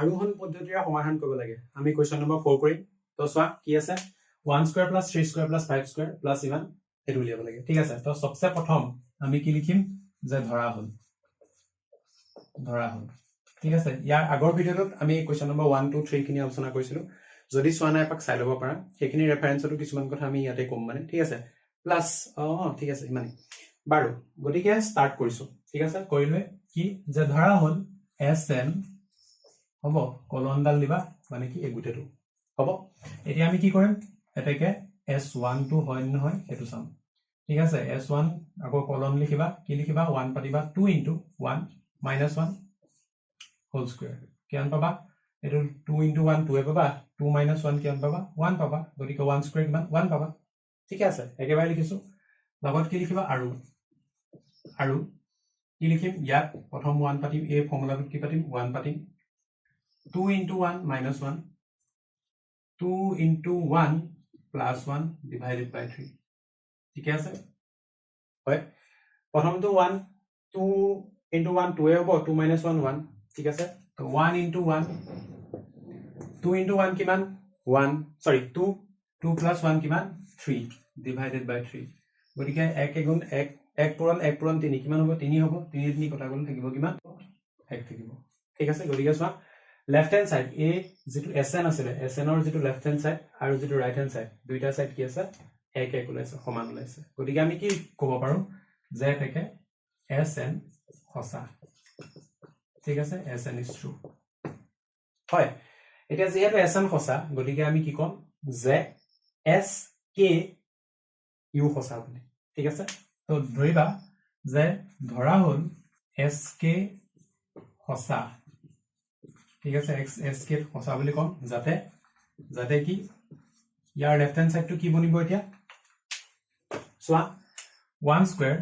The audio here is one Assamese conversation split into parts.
আৰোহণ পদ্ধতিৰে সমাধান কৰিব লাগে আমি কোৱেশ্চন নম্বৰ 4 কৰিম তো চোৱা কি আছে 1 square plus 3 square plus 5 square plus ইমান এটো উলিয়াব লাগে ঠিক আছে তো সবচেয়ে প্ৰথম আমি কি লিখিম যে ধৰা হল ঠিক আছে ইয়াৰ আগৰ ভিডিওত আমি কোৱেশ্চন নম্বৰ 1 2 3 খিনি আলোচনা কৰিছিলো যদি চোৱা নাই পাক চাই লব পাৰা সেইখিনি ৰেফাৰেন্সটো কিছুমান কথা আমি ইয়াতে কম মানে ঠিক আছে প্লাস ঠিক আছে ইমানে বাৰু গতিকে স্টাৰ্ট কৰিছো ঠিক আছে কৰিলে কি যে ধৰা হল Sn হবো কলনডাল দিবা মানে কি এই গুটেটো হবো এতিয়া আমি কি কৰিম এটাকে S12 হয় নহয় এটো চাম ঠিক আছে S1 আকৌ কলন লিখিবা কি লিখিবা 1 পাতিবা 2 * 1 - 1 হোল স্কয়ার কিমান পাবা এটো 2 * 1 2 এ পাবা 2 - 1 কিমান পাবা 1 পাবা গতিকে 1 স্কয়ার কিমান 1 পাবা ঠিক আছে একেবাৰে লিখিছো লগত কি লিখিবা আৰু কি লিখিম ইয়াত প্ৰথম 1 পাতিম এই ফৰ্মুলাটোত কি পাতিম 1 পাতিম 2 * 1 - 1 2 * 1 + 1 divided by 3 ঠিক আছে হয় প্ৰথমটো 1 2 * 1 2 এ হ'ব 2 - 1 1 ঠিক আছে তো 1 * 1 2 * 1 কিমান 1 সৰি 2 2 + 1 কিমান 3 divided by 3 গতিকে 1 গুণ 1 1 পূৰণ 1 পূৰণ 3 কিমান হ'ব 3 হ'ব 3 3 কটা গ'ল থাকিব কিমান 1 থাকিব ঠিক আছে গতিকে চোৱা লেফট হ্যান্ড সাইড এ যেটো Sn আছিল Sn ৰ যেটো লেফট হ্যান্ড সাইড আৰু যেটো ৰাইট হ্যান্ড সাইড দুইটা সাইড কি আছে 1 1 ওলাইছে সমান ওলাইছে গতিকে আমি কি ক'ব পাৰো যে এটাকে Sn সঁচা ঠিক আছে Sn is true হয় এতিয়া যেহেতু Sn সঁচা গতিকে আমি কি কম যে Sk ইউ সঁচা বুলি ঠিক আছে তো ধৰিবা যে ধৰা হল Sk সঁচা ঠিক আছে Sk সঁচা বুলি কম যাতে কি ইয়াৰ লেফট হ্যান্ড সাইডটো কি বনিব এতিয়া সোয়া 1 স্কয়ার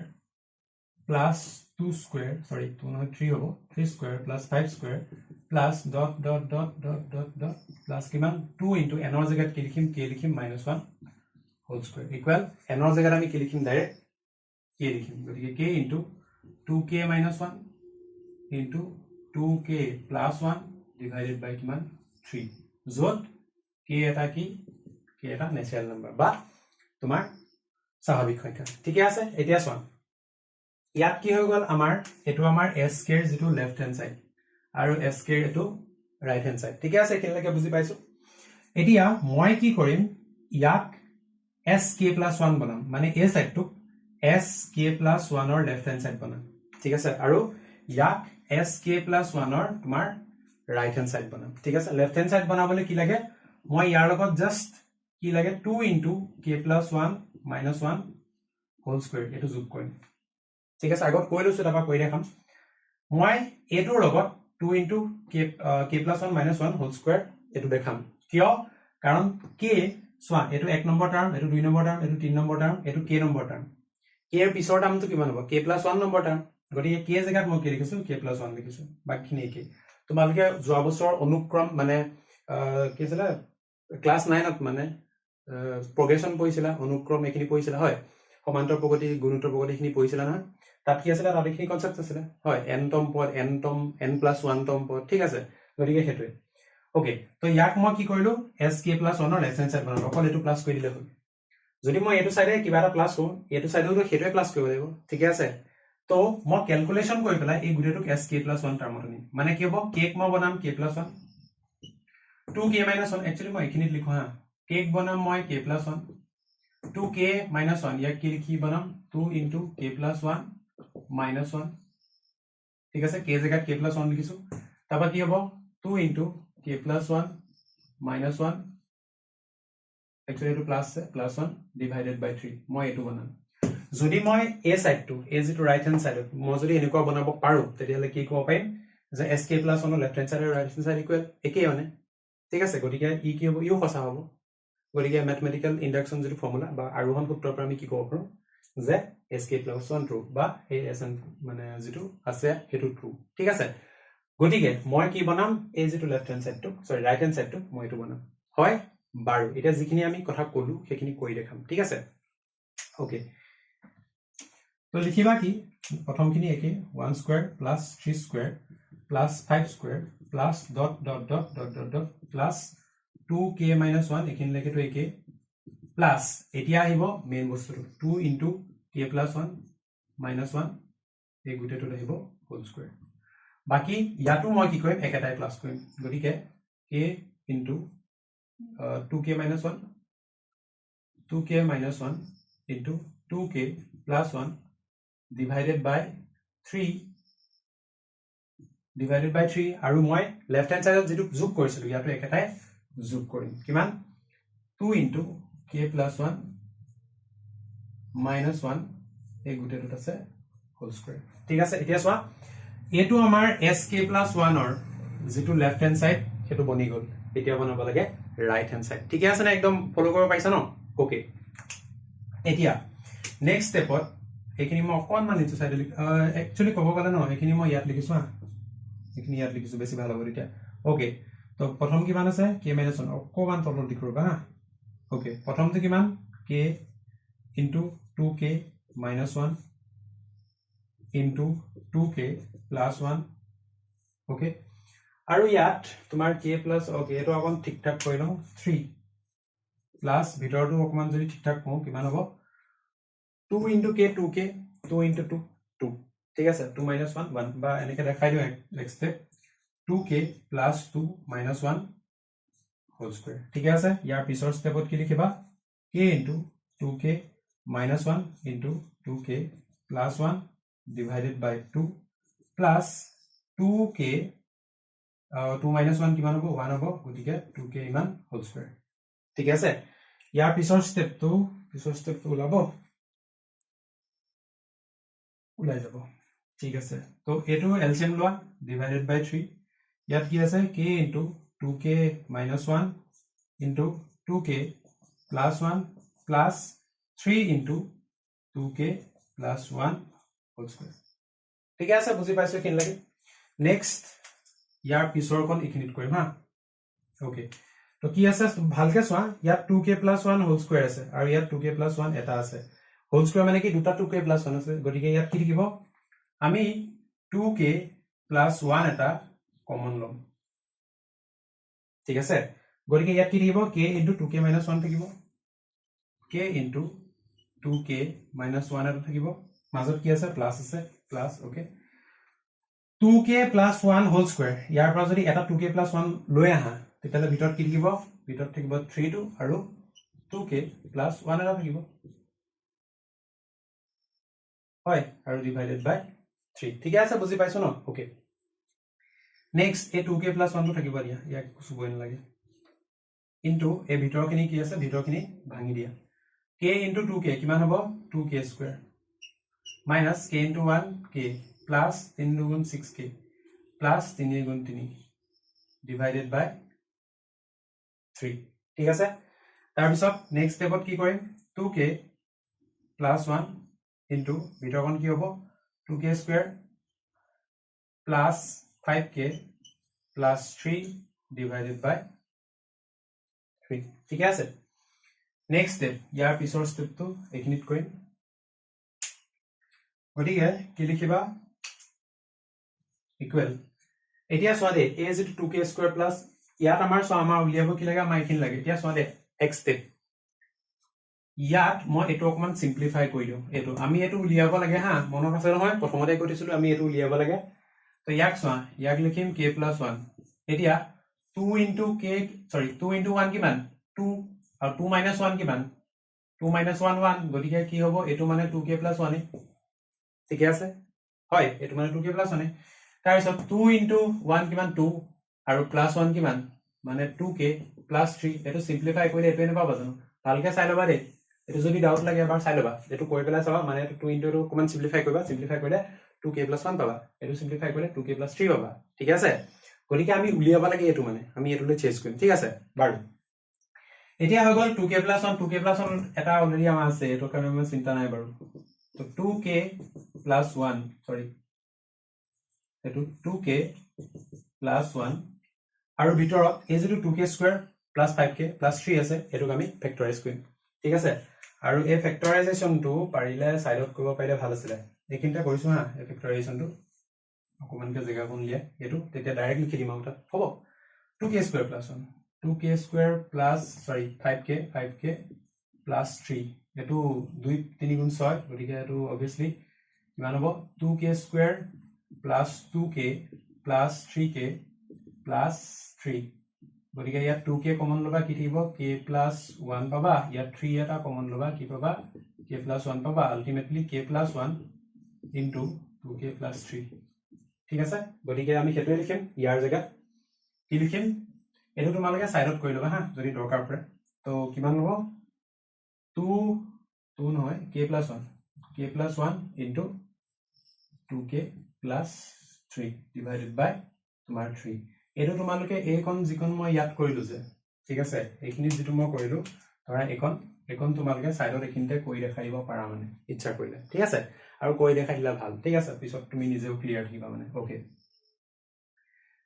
প্লাস 2 স্কয়ার সরি 2 নহয় 3 হ'ব 3 square plus 5 square plus dot dot dot dot dot dot plus কিমান 2 * n ৰ জায়গাত কি লিখিম k লিখিম -1 হোল স্কয়াৰ ইকুয়াল n ৰ জায়গাত আমি কি লিখিম ডাইৰেক্ট k লিখিম গতিকে k * 2k - 1 * 2k + 1 divided by কিমান 3 যত k এটা কি k এটা ন্যাচারাল নাম্বার বা তোমাৰ স্বাভাৱিক সংখ্যা ঠিক আছে এতিয়া চোৱা ইয়াত কি হৈ গল আমাৰ এটো আমাৰ sk ৰ যেটো লেফট হ্যান্ড সাইড আৰু sk ৰ এটো ৰাইট হ্যান্ড সাইড ঠিক আছে একেলগে বুজি পাইছো এতিয়া মই কি কৰিম ইয়াক sk + 1 বনাম মানে এই সাইডটো sk + 1 ৰ লেফট হ্যান্ড সাইড বনাম ঠিক আছে আৰু ইয়াক sk + 1 ৰ তোমাৰ রাইট হ্যান্ড সাইড বনাম ঠিক আছে লেফট হ্যান্ড সাইড বনাবলে কি লাগে মই ইয়াৰ লগত জাস্ট কি লাগে 2 * k + 1 - 1 হোল স্কয়ার এটো যোগ কৰিম ঠিক আছে আগত কৈ লৈছো তাপা কৈ দেখাম মই এটোৰ লগত 2 * k + 1 - 1 হোল স্কয়াৰ এটো দেখাম কিয় কাৰণ k সোয়া এটো 1 নম্বৰ টাৰ্ম এটো 2 নম্বৰ টাৰ্ম এটো 3 নম্বৰ টাৰ্ম এটো k নম্বৰ টাৰ্ম k এৰ পিছৰ টাৰ্মটো কিমান হ'ব k + 1 নম্বৰ টাৰ্ম গতিকে k জায়গাত মই কি লিখিছো k + 1 লিখিছো বাকিখিনি কি তোমালোকে যোৱা বছৰ অনুক্ৰম মানে কি আছিল ক্লাস 9 ত মানে progression পঢ়িছিলা অনুক্ৰম এখিনি পঢ়িছিলা হয় সমান্তৰ প্ৰগতি গুণোত্তৰ প্ৰগতিখিনি পঢ়িছিলা না তাত কি আছিল তাত এখিনি কনসেপ্ট আছিল হয় n তম পদ n তম n + 1 তম পদ ঠিক আছে গতিকে হেতুৱে ওকে তো ইয়াক মই কি কৰিলো sk + 1 ৰ লেফট হ্যান্ড সাইড বনালো অকল এটো প্লাস কৰি দিলে হ'ল যদি মই এটো সাইডে কিবা এটা প্লাস কৰো এটো সাইডেও হেতুৱে প্লাস কৰিব লাগিব ঠিক আছে তো মই ক্যালকুলেশন কৰি পেলাই এই গুটেটোক sk + 1 টাৰ্মত আনিম মানে কি হ'ব k মই বনাম k + 1 2k - 1 একচুয়ালি মই এখিনিত লিখো হা k বনাম মই k + 1 2k - 1 ইয়াক কি লিখি বনাম 2 * k + 1 - 1 ঠিক আছে k জায়গাত k + 1 লিখিছো তাপা কি হ'ব 2 * k + 1 - 1 একচুয়ালি এটো প্লাস 1 divided by 3 মই এটো বনাম যদি মই এই সাইডটো এই যেটো রাইট হ্যান্ড সাইডত মই যদি এনেকুৱা বনাব পাৰো তেতিয়ালে কি ক'ব পাৰিম যে sk + 1 ৰ লেফট হ্যান্ড সাইড আৰু ৰাইট হ্যান্ড সাইড ইকুৱেল একেই মানে ঠিক আছে গতিকে ই কি হ'ব ইও সঁচা হ'ব গতিকে ম্যাথমেটিক্যাল ইন্ডাকশন যেটো ফৰ্মুলা বা আৰোহণ সূত্ৰৰ পৰা আমি কি ক'ব পাৰো যে sk + 1 ট্ৰু বা এই Sn মানে যেটো আছে হেতু ট্ৰু ঠিক আছে গতিকে মই কি বনাম এই যেটো লেফট হ্যান্ড সাইডটো সৰি ৰাইট হ্যান্ড সাইডটো মই এটো বনাম হয় বাৰু এটা যিখিনি আমি কথা কলো সেইখিনি কৈ দেখাম ঠিক আছে ওকে তো লিখিবা কি প্ৰথমখিনি একে 1 square + 3 square + 5 square plus dot dot dot dot dot dot plus 2k minus 1 এখিনিলৈকে তো একে plus এতিয়া আহিব মেইন বস্তুটো 2 into k plus 1 minus 1 এই গুটেটো আহিব whole square বাকি ইয়াটো মই কি কৰিম একেটাই প্লাস কৰিম গতিকে k into 2k minus 1 2k minus 1 into 2k plus 1 divided by 3 divided by 3 আৰু মই left hand side যেটো যোগ কৰিছিলো ইয়াটো একেটাই যোগ কৰিম কিমান 2 into k plus 1 minus 1 এই গুটেটোত আছে whole square ঠিক আছে এতিয়া চোৱা এটো আমাৰ sk plus 1 অৰ যেটো left hand side হেতু বনি গল এতিয়া বনাব লাগে right hand side ঠিক আছে না একদম ফলো কৰিব পাইছা ন ওকে এতিয়া নেক্সট স্টেপত এখিনি মই অকনমান নিচে সাইড একচুয়ালি কব গলে ন এখিনি মই ইয়াত লিখিছো হা এখিনি ইয়াত লিখিছো বেছি ভাল হ'ব এতিয়া ওকে তো প্ৰথম কিমান আছে k - 1 অকমান তলত লিখিবা হা ওকে প্ৰথমটো কিমান k into 2k minus 1 into 2k plus 1 okay আৰু ইয়াত তোমাৰ k plus okay এটো অকন ঠিক ঠাক কৰি লও 3 plus ভিতৰটো অকমান যদি ঠিক ঠাক কওঁ কিমান হ'ব 2 into k 2k 2 into 2 2 ঠিক আছে 2 minus 1 1 বা এনেকে দেখাই দিও next step 2k plus 2 minus 1 whole square ঠিক আছে ইয়াৰ পিছৰ স্টেপত কি লিখিবা k into 2k minus 1 into 2k plus 1 divided by 2 plus 2k 2 minus 1 কিমান হ'ব 1 হ'ব গতিকে 2k ইমান whole square ঠিক আছে ইয়াৰ পিছৰ স্টেপটো ওলাই যাব ঠিক আছে তো এটো এলসিএম লোৱা divided by 3 ইয়াত কি আছে k into 2k minus 1 into 2k plus 1 plus 3 into 2k plus 1 whole square ঠিক আছে বুজি পাইছো কিন লাগে নেক্সট ইয়াৰ পিছৰখন ইখিনিত কৰিম হা ওকে তো কি আছে ভালকে চোৱা ইয়াত 2k plus 1 whole square আছে আৰু ইয়াত 2k plus 1 এটা আছে whole square মানে কি দুটা 2k plus 1 আছে গতিকে ইয়াত কি থাকিব আমি 2k plus 1 এটা কমন লম ঠিক আছে গতিকে ইয়াত কি থাকিব k into 2k minus 1 থাকিব k into 2k minus 1 এটা থাকিব মাজত কি আছে প্লাস আছে plus okay 2k plus 1 whole square ইয়াৰ পৰা যদি এটা 2k plus 1 লৈ আহা তেতিয়ালে ভিতৰত কি থাকিব ভিতৰত থাকিব 3 2 আৰু 2k plus 1 এটা থাকিব হয় আৰু ডিভাইডেড বাই 3 ঠিক আছে বুজি পাইছো ন ওকে নেক্সট এই 2k plus 1 টো থাকিব দিয়া ইয়াক কুছবই নালাগে ইনটু এই ভিতৰখিনি কি আছে ভিতৰখিনি ভাঙি দিয়া k into 2k কিমান হ'ব 2k square minus k into 1 k plus 3 দুগুণ 6k plus 3 গুণ 3 divided by 3 ঠিক আছে তাৰ পিছত নেক্সট স্টেপত কি কৰিম 2k plus 1 into ভিতৰখন কি হ'ব 2k square plus 5k plus 3 divided by 3 ঠিক আছে নেক্সট স্টেপ ইয়াৰ পিছৰ স্টেপটো এখিনিত কৰিম গতিকে কি লিখিবা ইকুৱেল এতিয়া চোৱা দে a is 2k square plus ইয়াত আমাৰ উলিয়াব কি লাগে আমাৰ এখিন লাগে এতিয়া চোৱা দে x স্টেপ ইয়াত মই এটো অকমান সিম্পলিফাই কৰি দিও এটো আমি এটো উলিয়াব লাগে হা মনত আছে নহয় প্ৰথমতে কৈছিলো আমি এটো উলিয়াব লাগে তো ইয়াক চোৱা ইয়াক লিখিম k plus 1 এতিয়া 2 into 1 কিমান 2 আৰু 2 minus 1 কিমান 2 minus 1 1 গতিকে কি হ'ব এটো মানে 2k plus 1 ঠিক আছে হয় এটো মানে 2k plus 1 তাৰ পিছত 2 into 1 কিমান 2 আৰু plus 1 কিমান মানে 2k plus 3 এটো সিম্পলিফাই কৰিলে এটো এনে পাবা জানো ভালকে চাই লবা দে এটো যদি ডাউট লাগে এবাৰ চাই লবা এটো কৰি পেলাই চাবা মানে 2 into টো কমন সিম্পলিফাই কৰিলে 2k plus 1 পাবা এটো সিম্পলিফাই কৰিলে 2k plus 3 পাবা ঠিক আছে গতিকে আমি উলিয়াব লাগে এটো মানে আমি এটোলৈ চেঞ্জ কৰিম ঠিক আছে বাৰু এতিয়া হৈ গল 2k plus 1 এটা অলৰেডি আমাৰ আছে এটো কাৰণে মই চিন্তা নাই বাৰু তো 2k plus 1 সৰি এটো 2k plus 1 আৰু ভিতৰত এই যেটো 2k square plus 5k plus 3 আছে এটোক আমি ফেক্টৰাইজ কৰিম ঠিক আছে আৰু এই ফেক্টৰাইজেচনটো পাৰিলে সাইডত কৰিব পাৰিলে ভাল আছিল এইখিনটা কৰিছো হা এই ফেক্টৰাইজেচনটো অকমানকে জেগাখন লিয়া এটো তেতিয়া ডাইৰেক্ট লিখি দিম আউটা হ'ব 2k square plus 1 2k square plus 5k plus 3 এটো 2 3 গুণ 6 গতিকে এটো obviously কিমান হ'ব 2k square plus 2k plus 3k plus 3 গতিকে ইয়াত 2k কমন লবা কি থাকিব k plus 1 পাবা ইয়াত 3 এটা কমন লবা কি পাবা k plus 1 পাবা ultimately k plus 1 into 2k plus 3 ঠিক আছে গতিকে আমি হেতুৱে লিখিম ইয়াৰ জায়গা কি লিখিম এটো তোমালকে সাইডত কই লবা হা যদি দৰকাৰ পৰে তো কিমান হ'ব 2 নহয় k plus 1 into 2k plus 3 divided by তোমাৰ 3 এটো তোমালকে এইকন যিকন মই ইয়াত কৰিলো যে ঠিক আছে এইখিনি যেটো মই কৰিলো ধৰা এইকন তোমালকে সাইডত এখিনতে কই দেখাই দিব পাৰা মানে ইচ্ছা কৰিলে ঠিক আছে আৰু কই দেখাই দিলা ভাল ঠিক আছে পিছত তুমি নিজেও ক্লিয়াৰ থাকিবা মানে ওকে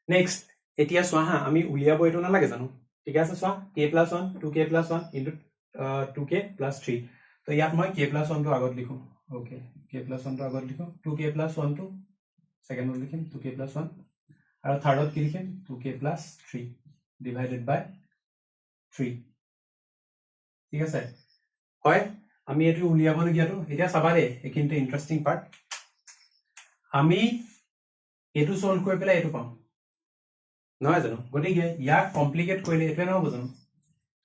নেক্সট এতিয়া সোয়া হা আমি উলিয়াব এটো না লাগে জানো ঠিক আছে সোয়া k plus 1 2k plus 1 into 2k plus 3 তো ইয়াত মই k plus 1 টো আগত লিখো ওকে k plus 1 টো আগত লিখো 2k plus 1 টো সেকেন্ডত লিখিম 2k plus 1 আৰু থাৰ্ডত কি লিখিম 2k plus 3 divided by 3 ঠিক আছে হয় আমি এটো উলিয়াব লাগিয়াটো এতিয়া চাবা দে একিনতে ইন্টারেস্টিং পার্ট আমি এটো সলভ কৰি পেলাই এটো পাম নহয় জানো গতিকে ইয়াক কমপ্লিকেট কৰিলে এটো নহব জানো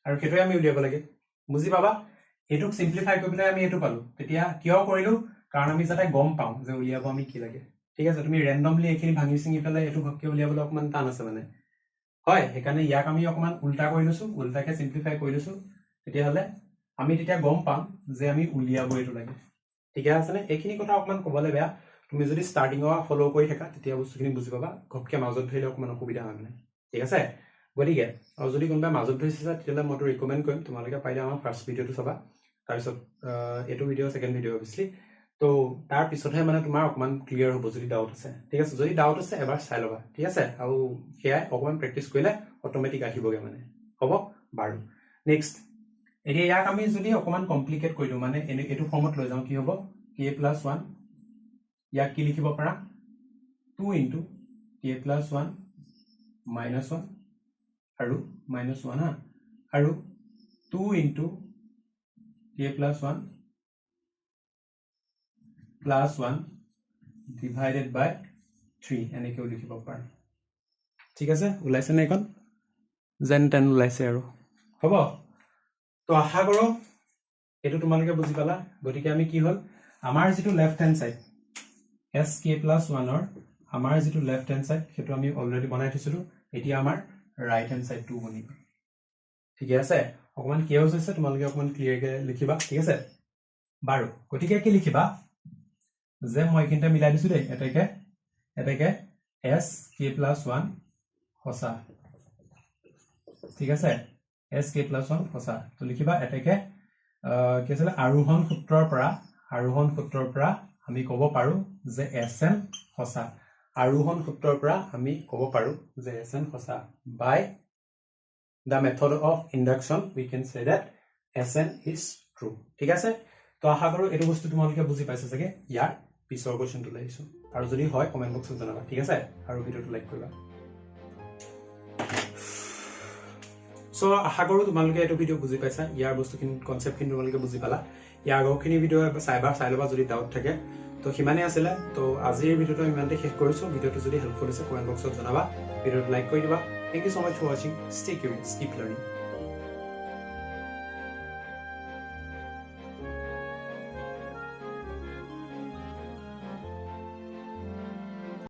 আৰু কেটো আমি উলিয়াব লাগে বুজি পাবা এটোক সিম্পলিফাই কৰি পেলাই আমি এটো পালো তেতিয়া কিয় কৰিলো কাৰণ আমি যাতে গম পাও যে উলিয়াব আমি কি লাগে ঠিক আছে তুমি ৰ্যান্ডমলি এখিনি ভাঙি সিঙি পেলাই এটো ভাগকে উলিয়াবলৈ অকমান টান আছে মানে হয় হেকানে ইয়াক আমি অকমান উল্টা কৰি লৈছো উল্টাকে সিম্পলিফাই কৰি লৈছো তেতিয়া হলে আমি তেতিয়া গম পাম যে আমি উলিয়াব এটো লাগে ঠিক আছে না এখিনি কথা অকমান কবলে বেয়া তুমি যদি স্টার্টিং ফলো কৰি থাকা তেতিয়া বস্তুখিনি বুজি পাবা ঘপকে মাজত ধৰিলে অকমান অসুবিধা হয় মানে ঠিক আছে গতিকে আৰু যদি কোনবা মাজত ধৰিছা তেতিয়া মই ৰিকমেন্ড কৰিম তোমালোকে পাইলে আমাৰ ফাৰ্স্ট ভিডিওটো চাবা তাৰ পিছত এটো ভিডিও সেকেন্ড ভিডিও obviously তো তাৰ পিছতহে মানে তোমাৰ অকমান ক্লিয়াৰ হ'ব যদি ডাউট আছে ঠিক আছে যদি ডাউট আছে এবাৰ চাই লবা ঠিক আছে আৰু হেয়া অকমান প্ৰেক্টিস কৰিলে অটোমেটিক আহিবগে মানে হ'ব বাৰু নেক্সট এতিয়া ইয়াক আমি যদি অকমান কমপ্লিকেট কৰিলো মানে এটো ফৰ্মত লৈ যাও কি হ'ব k plus 1 ইয়াক কি লিখিব পাৰা 2 into k plus 1 minus 1 আৰু minus 1 হা আৰু 2 into k plus 1 plus 1 divided by 3 এনেকেও লিখিব পাৰা ঠিক আছে ওলাইছে না এখন যেন তেন ওলাইছে আৰু হ'ব তো আশা কৰো এটো তোমালোকে বুজি পালা গতিকে আমি কি হল আমাৰ যেটো left hand side sk plus 1 or আমাৰ যেটো লেফট হ্যান্ড সাইড হেতু আমি অলৰেডি বনাই থৈছিলো এতিয়া আমাৰ ৰাইট হ্যান্ড সাইড টু বনিব ঠিক আছে অকমান কিয়স আছে তোমালোকে অকমান ক্লিয়াৰ কে লিখিবা ঠিক আছে বাৰু গতিকে কি লিখিবা যে মই কিনটা মিলাই দিছো দে এটাকে sk plus 1 হসা ঠিক আছে sk plus 1 হসা তো লিখিবা এটাকে কি আছে আৰোহণ সূত্ৰৰ পৰা আমি কব পাৰো যে sn হসা আৰোহণ সূত্ৰৰ পৰা আমি কব পাৰো যে sn হসা by the method of induction we can say that sn is true ঠিক আছে তো আশা কৰো এটো বস্তু তোমালোকে বুজি পাইছা চাগে ইয়াৰ পিছৰ কোৱেশ্চনটো লাইছো আৰু যদি হয় কমেন্ট বক্সত জনাবা ঠিক আছে আৰু ভিডিওটো লাইক কৰিবা সো আশা কৰো তোমালোকে এটো ভিডিও বুজি পাইছা ইয়াৰ বস্তুখিনি কনসেপ্টখিনি তোমালোকে বুজি পালা ইয়াৰ আগৰখিনি ভিডিও চাই লবা যদি ডাউট থাকে তো হিমানে আছিল তো আজিৰ ভিডিওটো ইমানতে শেষ কৰিছো ভিডিওটো যদি হেল্পফুল হৈছে কমেন্ট বক্সত জনাবা ভিডিওটো লাইক কৰি দিবা thank you so much for watching stay curious keep learning